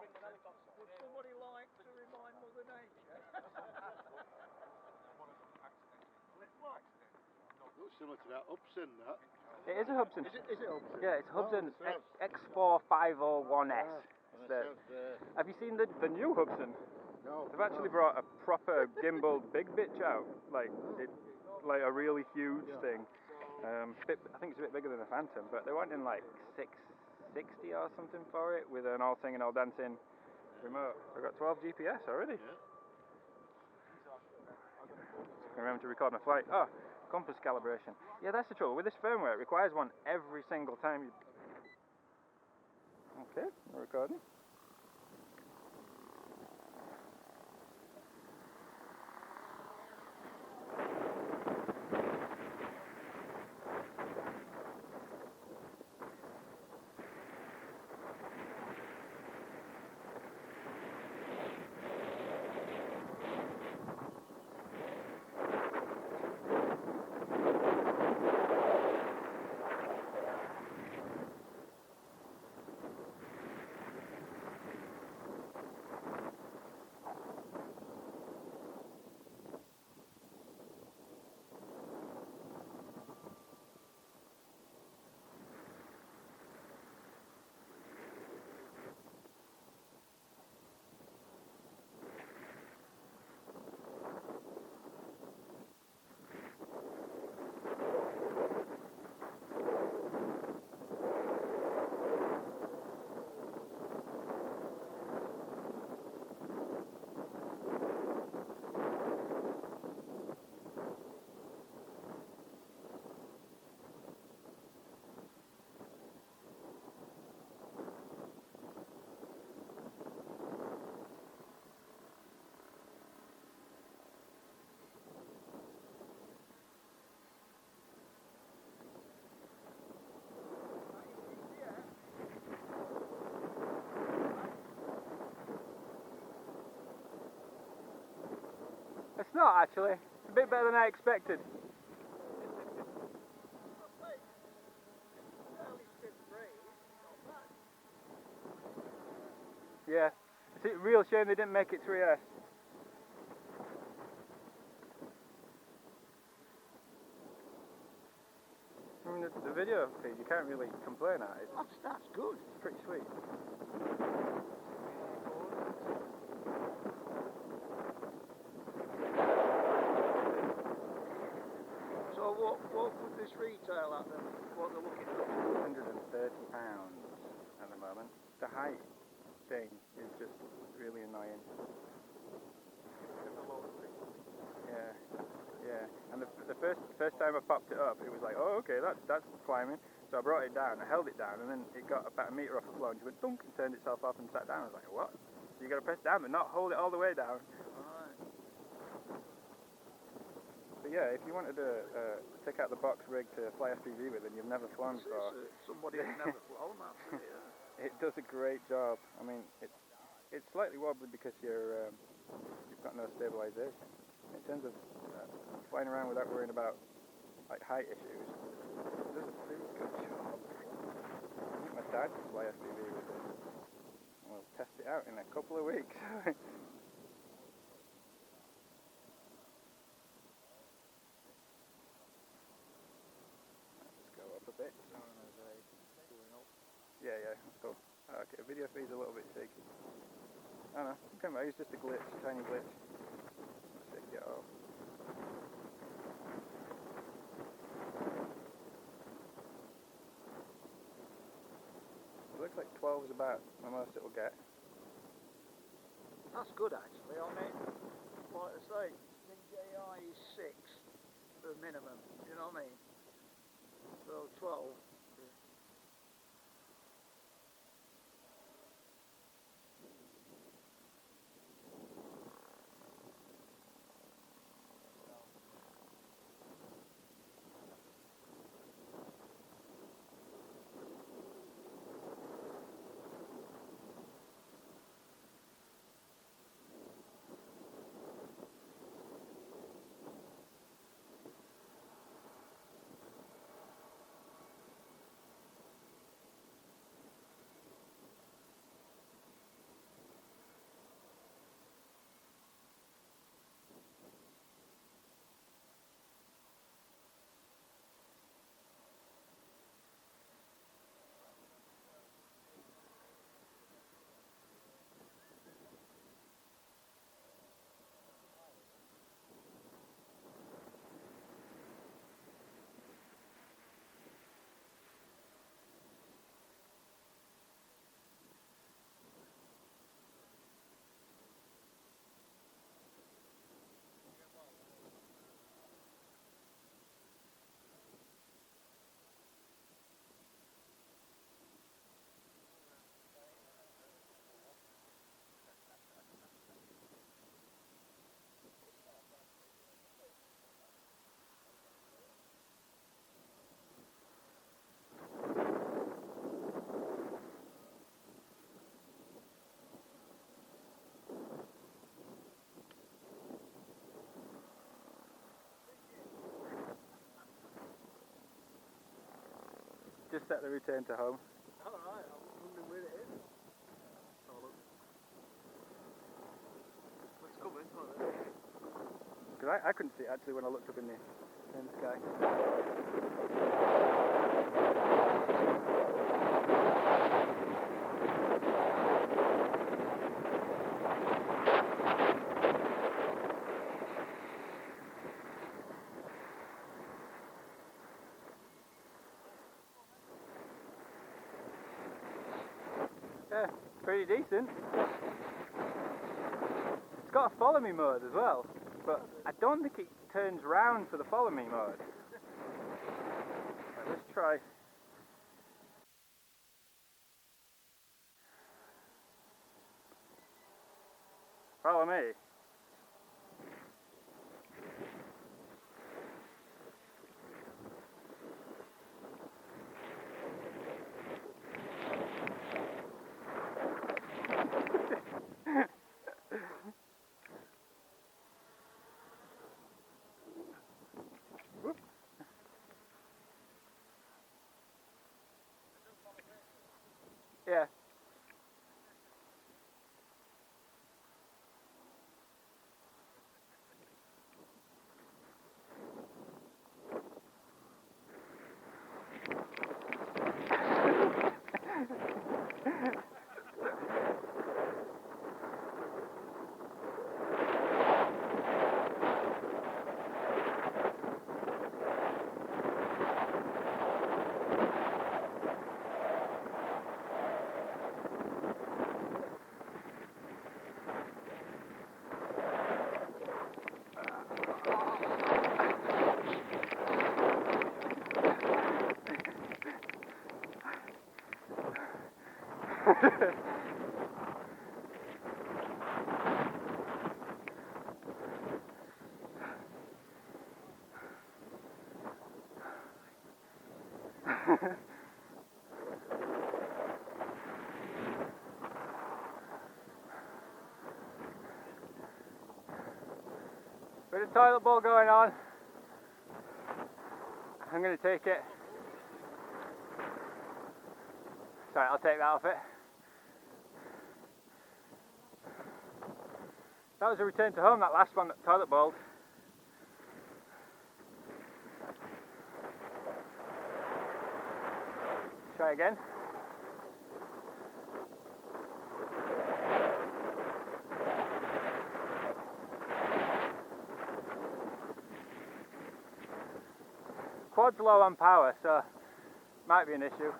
Would somebody like to remind Mother Nature? Looks similar to that Hubsan, that. It is a Hubsan. Is it Hubsan? Yeah, it's Hubsan Oh, X501S. Have you seen the new Hubsan? No. They've actually brought a proper gimbal big bitch out, like a really huge thing. I think it's a bit bigger than a Phantom, but they went in like 660 or something for it with an all singing, all dancing remote. I've got 12 GPS already. Yeah. Remember to record my flight. Oh, compass calibration. Yeah, that's the trouble. With this firmware, it requires one every single time you... Okay, we're recording. It's not actually. It's a bit better than I expected. Yeah. It's a real shame they didn't make it 3S. I mean, the video feed, you can't really complain at it. That's good. It's pretty sweet. So what would this retail at then? What they're looking at? £130 at the moment. The height thing is just really annoying. Yeah, yeah. And the first time I popped it up, it was like, oh, okay, that's climbing. So I brought it down, I held it down, and then it got about a metre off the floor, and just went dunk and turned itself off and sat down. I was like, what? So you got to press down, but not hold it all the way down. Right. But yeah, if you wanted to take out the box rig to fly FPV with, and you've never flown before, Somebody who's never flown that. Yeah. it does a great job. I mean, it's slightly wobbly because you've got no stabilisation. In terms of flying around without worrying about like height issues, it does a pretty good job. I think my dad can fly FPV with it. We'll test it out in a couple of weeks. Let's go up a bit. Yeah, let's go. Okay, video feed's a little bit shaky. I don't know, come on, it's just a glitch, a tiny glitch. Let's take it off. It looks like 12 is about the most it will get. That's good actually. I mean, like I say, DJI is 6 the minimum. You know what I mean? So 12. set the return to home. Alright, I'm wondering where it is. Let's have a look. Let's come in, come on then. Because I couldn't see it actually when I looked up in the sky. Yeah, pretty decent. It's got a follow me mode as well, but I don't think it turns round for the follow me mode. Right, let's try. Follow me. Yeah. Bit of toilet bowl going on. I'm going to take it. Sorry, I'll take that off it. That was a return to home, that last one, that toilet bowl. Try again. Quad's low on power, so might be an issue.